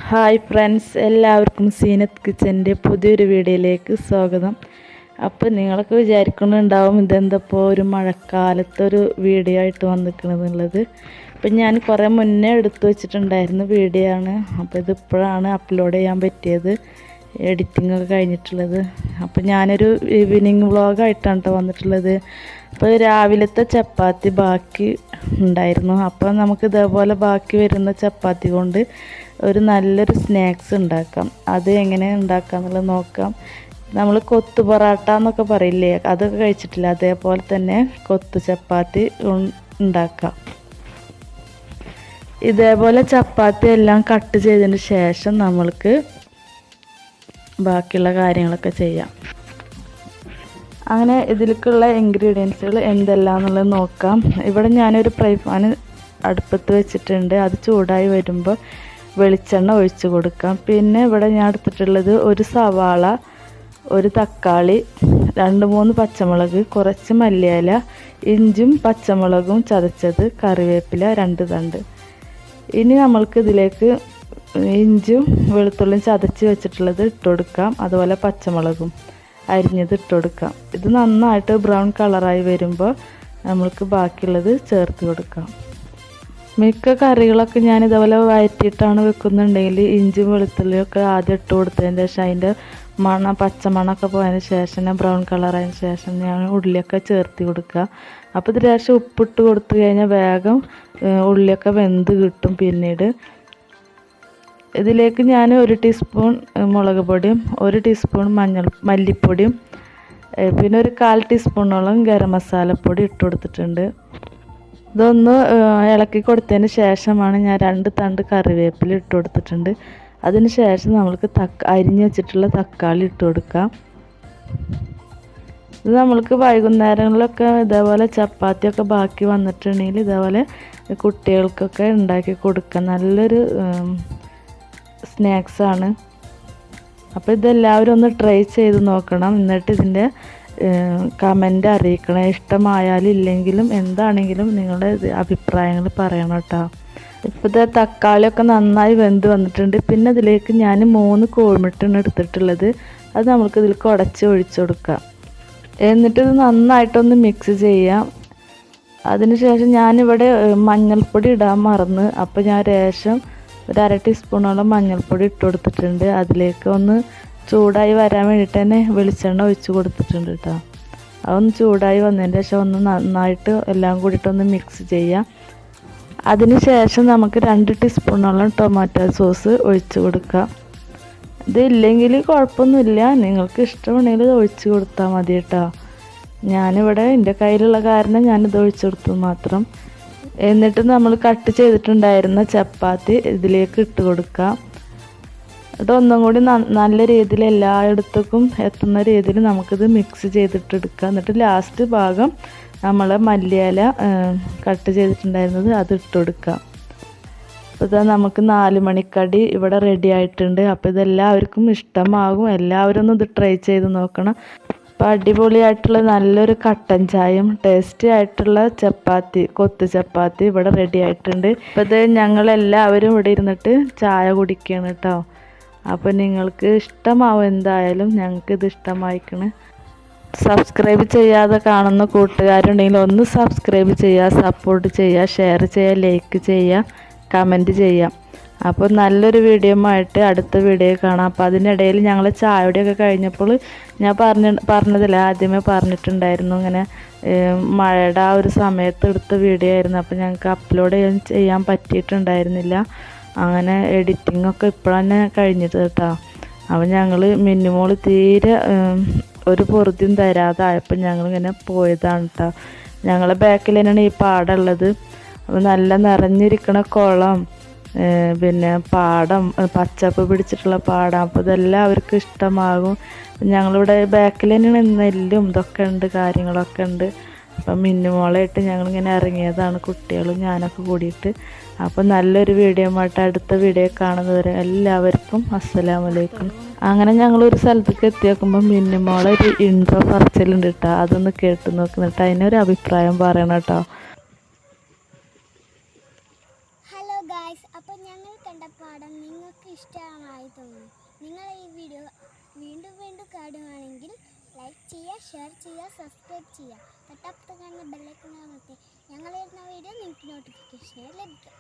Hi friends, എല്ലാവർക്കും സീനത്ത് കിച്ചൻ്റെ പുതിയൊരു വീഡിയോയിലേക്ക് സ്വാഗതം. അപ്പോൾ നിങ്ങളൊക്കെ വിചാരിക്കുന്നുണ്ടാവും ഇതെന്തപ്പോൾ ഒരു മഴക്കാലത്തൊരു വീഡിയോ ആയിട്ട് വന്നിരിക്കണമെന്നുള്ളത്. അപ്പം ഞാൻ കുറേ മുന്നേ എടുത്തു വെച്ചിട്ടുണ്ടായിരുന്ന വീഡിയോ ആണ്. അപ്പോൾ ഇതിപ്പോഴാണ് അപ്ലോഡ് ചെയ്യാൻ പറ്റിയത്, എഡിറ്റിംഗ് ഒക്കെ കഴിഞ്ഞിട്ടുള്ളത്. അപ്പോൾ ഞാനൊരു ഈവനിങ് വ്ളോഗായിട്ടാണ് കേട്ടോ വന്നിട്ടുള്ളത്. അപ്പോൾ രാവിലത്തെ ചപ്പാത്തി ബാക്കി ഉണ്ടായിരുന്നു. അപ്പോൾ നമുക്ക് ഇതേപോലെ ബാക്കി വരുന്ന ചപ്പാത്തി കൊണ്ട് ഒരു നല്ലൊരു സ്നാക്സ് ഉണ്ടാക്കാം. അത് എങ്ങനെ ഉണ്ടാക്കാം എന്നുള്ളത് നോക്കാം. നമ്മൾ കൊത്തു പൊറാട്ട എന്നൊക്കെ പറയില്ലേ, അതൊക്കെ കഴിച്ചിട്ടില്ല. അതേപോലെ തന്നെ കൊത്തു ചപ്പാത്തി ഉണ്ടാക്കാം. ഇതേപോലെ ചപ്പാത്തി എല്ലാം കട്ട് ചെയ്തതിന് ശേഷം നമ്മൾക്ക് ബാക്കിയുള്ള കാര്യങ്ങളൊക്കെ ചെയ്യാം. അങ്ങനെ ഇതിലേക്കുള്ള ഇൻഗ്രീഡിയൻസുകൾ എന്തെല്ലാം എന്നുള്ളത് നോക്കാം. ഇവിടെ ഞാനൊരു ഫ്രൈ പാൻ അടുപ്പത്ത് വെച്ചിട്ടുണ്ട്. അത് ചൂടായി വരുമ്പോൾ വെളിച്ചെണ്ണ ഒഴിച്ച് കൊടുക്കാം. പിന്നെ ഇവിടെ ഞാൻ എടുത്തിട്ടുള്ളത് ഒരു സവാള, ഒരു തക്കാളി, 2-3 പച്ചമുളക്, കുറച്ച് മല്ലിയില, ഇഞ്ചും പച്ചമുളകും ചതച്ചത്, കറിവേപ്പില 2 തണ്ട്. ഇനി നമ്മൾക്ക് ഇതിലേക്ക് ഇഞ്ചും വെളുത്തുള്ളിയും ചതച്ച് വെച്ചിട്ടുള്ളത് ഇട്ട് കൊടുക്കാം. അതുപോലെ പച്ചമുളകും അരിഞ്ഞത് ഇട്ട് കൊടുക്കാം. ഇത് നന്നായിട്ട് ബ്രൗൺ കളറായി വരുമ്പോൾ നമ്മൾക്ക് ബാക്കിയുള്ളത് ചേർത്ത് കൊടുക്കാം. മിക്ക കറികളൊക്കെ ഞാൻ ഇതേപോലെ വഴറ്റിയിട്ടാണ് വെക്കുന്നുണ്ടെങ്കിൽ ഇഞ്ചും വെളുത്തുള്ളിയൊക്കെ ആദ്യം ഇട്ട് കൊടുത്തതിന് ശേഷം അതിൻ്റെ പച്ചമണമൊക്കെ പോയതിന് ശേഷം ബ്രൗൺ കളറായതിന് ശേഷം ഞാൻ ഉള്ളിയൊക്കെ ചേർത്ത് കൊടുക്കുക. അപ്പോൾ ഇതിന് ശേഷം ഉപ്പിട്ട് കൊടുത്തു കഴിഞ്ഞാൽ വേഗം ഉള്ളിയൊക്കെ വെന്ത് കിട്ടും. പിന്നീട് ഇതിലേക്ക് ഞാൻ 1 ടീസ്പൂൺ മുളക് പൊടിയും 1 ടീസ്പൂൺ മല്ലിപ്പൊടിയും പിന്നെ ഒരു 1/4 ടീസ്പൂണോളം ഗരം മസാലപ്പൊടി ഇട്ട് കൊടുത്തിട്ടുണ്ട്. ഇതൊന്ന് ഇളക്കി കൊടുത്തതിന് ശേഷമാണ് ഞാൻ 2 തണ്ട് കറിവേപ്പില ഇട്ട് കൊടുത്തിട്ടുണ്ട്. അതിന് ശേഷം നമ്മൾക്ക് അരിഞ്ഞ് വെച്ചിട്ടുള്ള തക്കാളി ഇട്ട് കൊടുക്കാം. ഇത് നമ്മൾക്ക് വൈകുന്നേരങ്ങളിലൊക്കെ ഇതേപോലെ ചപ്പാത്തിയൊക്കെ ബാക്കി വന്നിട്ടുണ്ടെങ്കിൽ ഇതേപോലെ കുട്ടികൾക്കൊക്കെ ഉണ്ടാക്കി കൊടുക്കാം. നല്ലൊരു സ്നാക്സാണ്. അപ്പോൾ ഇതെല്ലാവരും ഒന്ന് ട്രൈ ചെയ്ത് നോക്കണം. എന്നിട്ട് ഇതിൻ്റെ കമൻ്റ് അറിയിക്കണം. ഇഷ്ടമായാലും ഇല്ലെങ്കിലും എന്താണെങ്കിലും നിങ്ങളുടെ അഭിപ്രായങ്ങൾ പറയണം കേട്ടോ. ഇപ്പോഴത്തെ തക്കാളിയൊക്കെ നന്നായി വെന്ത് വന്നിട്ടുണ്ട്. പിന്നെ ഇതിലേക്ക് ഞാൻ 3 കോഴിമുട്ടയാണ് എടുത്തിട്ടുള്ളത്. അത് നമുക്ക് ഇതിലേക്ക് ഉടച്ച് ഒഴിച്ചു കൊടുക്കാം. എന്നിട്ട് ഇത് നന്നായിട്ടൊന്ന് മിക്സ് ചെയ്യാം. അതിനുശേഷം ഞാനിവിടെ മഞ്ഞൾപ്പൊടി ഇടാൻ മറന്ന്, അപ്പോൾ ഞാൻ ലേശം ഒരു 1/2 ടീസ്പൂണോളം മഞ്ഞൾപ്പൊടി ഇട്ട് കൊടുത്തിട്ടുണ്ട്. അതിലേക്ക് ഒന്ന് ചൂടായി വരാൻ വേണ്ടിയിട്ട് തന്നെ വെളിച്ചെണ്ണ ഒഴിച്ച് കൊടുത്തിട്ടുണ്ട് കേട്ടോ. അതൊന്ന് ചൂടായി വന്നതിന് ശേഷം ഒന്ന് നന്നായിട്ട് എല്ലാം കൂടിയിട്ടൊന്ന് മിക്സ് ചെയ്യാം. അതിന് ശേഷം നമുക്ക് 2 ടീസ്പൂണോളം ടൊമാറ്റോ സോസ് ഒഴിച്ച് കൊടുക്കാം. ഇതില്ലെങ്കിൽ കുഴപ്പമൊന്നുമില്ല, നിങ്ങൾക്ക് ഇഷ്ടമുണ്ടെങ്കിൽ ഇത് ഒഴിച്ച് കൊടുത്താൽ മതി കേട്ടോ. ഞാനിവിടെ എൻ്റെ കയ്യിലുള്ള കാരണം ഞാനിത് ഒഴിച്ച് കൊടുത്തു മാത്രം. എന്നിട്ട് നമ്മൾ കട്ട് ചെയ്തിട്ടുണ്ടായിരുന്ന ചപ്പാത്തി ഇതിലേക്ക് ഇട്ട് കൊടുക്കാം. ഇതൊന്നും കൂടി നല്ല രീതിയിൽ എല്ലായിടത്തേക്കും എത്തുന്ന രീതിയിൽ നമുക്കിത് മിക്സ് ചെയ്തിട്ടെടുക്കാം. എന്നിട്ട് ലാസ്റ്റ് ഭാഗം നമ്മൾ മല്ലിയില കട്ട് ചെയ്തിട്ടുണ്ടായിരുന്നത് അത് ഇട്ട് കൊടുക്കാം. അപ്പോൾ ഇതാ നമുക്ക് 4 മണിക്കടി ഇവിടെ റെഡി ആയിട്ടുണ്ട്. അപ്പോൾ ഇതെല്ലാവർക്കും ഇഷ്ടമാകും. എല്ലാവരും ഒന്ന് ഇത് ട്രൈ ചെയ്ത് നോക്കണം. അപ്പോൾ അടിപൊളിയായിട്ടുള്ള നല്ലൊരു കട്ടൻ ചായയും ടേസ്റ്റി ആയിട്ടുള്ള ചപ്പാത്തി, കൊത്തു ചപ്പാത്തി ഇവിടെ റെഡി ആയിട്ടുണ്ട്. അപ്പോൾ ഇത് ഞങ്ങളെല്ലാവരും ഇവിടെ ഇരുന്നിട്ട് ചായ കുടിക്കുകയാണ് കേട്ടോ. അപ്പോൾ നിങ്ങൾക്ക് ഇഷ്ടമാവും എന്തായാലും. ഞങ്ങൾക്കിത് ഇഷ്ടമായിക്കണ്. സബ്സ്ക്രൈബ് ചെയ്യാതെ കാണുന്ന കൂട്ടുകാരുണ്ടെങ്കിൽ ഒന്ന് സബ്സ്ക്രൈബ് ചെയ്യുക, സപ്പോർട്ട് ചെയ്യുക, ഷെയർ ചെയ്യുക, ലൈക്ക് ചെയ്യുക, കമൻറ്റ് ചെയ്യാം. അപ്പോൾ നല്ലൊരു വീഡിയോ ആയിട്ട് അടുത്ത വീഡിയോ കാണാം. അപ്പോൾ അതിനിടയിൽ ഞങ്ങൾ ചായയുടെയൊക്കെ കഴിഞ്ഞപ്പോൾ ഞാൻ പറഞ്ഞതില്ല, ആദ്യമേ പറഞ്ഞിട്ടുണ്ടായിരുന്നു ഇങ്ങനെ മഴയുടെ ആ ഒരു സമയത്ത് എടുത്ത വീഡിയോ ആയിരുന്നു. അപ്പോൾ ഞങ്ങൾക്ക് അപ്ലോഡ് ചെയ്യാൻ പറ്റിയിട്ടുണ്ടായിരുന്നില്ല. അങ്ങനെ എഡിറ്റിങ്ങൊക്കെ ഇപ്പോഴാണ് കഴിഞ്ഞത് കേട്ടോ. അപ്പോൾ ഞങ്ങൾ മിനിമോൾ തീരെ ഒരു പൊറുതിയും തരാതായപ്പോൾ ഞങ്ങളിങ്ങനെ പോയതാണ് കേട്ടോ. ഞങ്ങളെ ബാക്കിൽ തന്നെയാണ് ഈ പാടമുള്ളത്. അപ്പോൾ നല്ല നിറഞ്ഞിരിക്കണ കുളം, പിന്നെ പാടം, പച്ചപ്പ് പിടിച്ചിട്ടുള്ള പാടം. അപ്പോൾ ഇതെല്ലാവർക്കും ഇഷ്ടമാകും. ഞങ്ങളിവിടെ ബാക്കിൽ തന്നെയാണ് നെല്ലും ഇതൊക്കെ ഉണ്ട്, കാര്യങ്ങളൊക്കെ ഉണ്ട്. അപ്പം മിന്നുമോളായിട്ട് ഞങ്ങളിങ്ങനെ ഇറങ്ങിയതാണ്, കുട്ടികളും ഞാനൊക്കെ കൂടിയിട്ട്. അപ്പോൾ നല്ലൊരു വീഡിയോ ആയിട്ട് അടുത്ത വീഡിയോ കാണുന്നവരെ എല്ലാവർക്കും അസ്സലാമലൈക്കും. അങ്ങനെ ഞങ്ങളൊരു സ്ഥലത്തേക്ക് എത്തി നോക്കുമ്പോൾ മിന്നുമോളൊരു ഇൻട്രോ പറച്ചിലുണ്ട് കേട്ടോ. അതൊന്ന് കേട്ട് നോക്കുന്നിട്ട് അതിനൊരു അഭിപ്രായം പറയണം കേട്ടോ. ഹലോ ഗായ്സ്, അപ്പോൾ ഞങ്ങൾ കണ്ട പാഠം നിങ്ങൾക്ക് ഇഷ്ടമായി തോന്നി. നിങ്ങൾ ഈ വീഡിയോ വീണ്ടും വീണ്ടും കാണുകയാണെങ്കിൽ ലൈക്ക് ചെയ്യുക, ഷെയർ ചെയ്യുക, സബ്സ്ക്രൈബ് ചെയ്യുക. തൊട്ടപ്പുറത്ത് കാണുന്ന ബെല്ലൈക്കൺ അമർത്തി ഞങ്ങൾ വരുന്ന വീഡിയോ നിങ്ങൾക്ക് നോട്ടിഫിക്കേഷനായി ലഭിക്കും.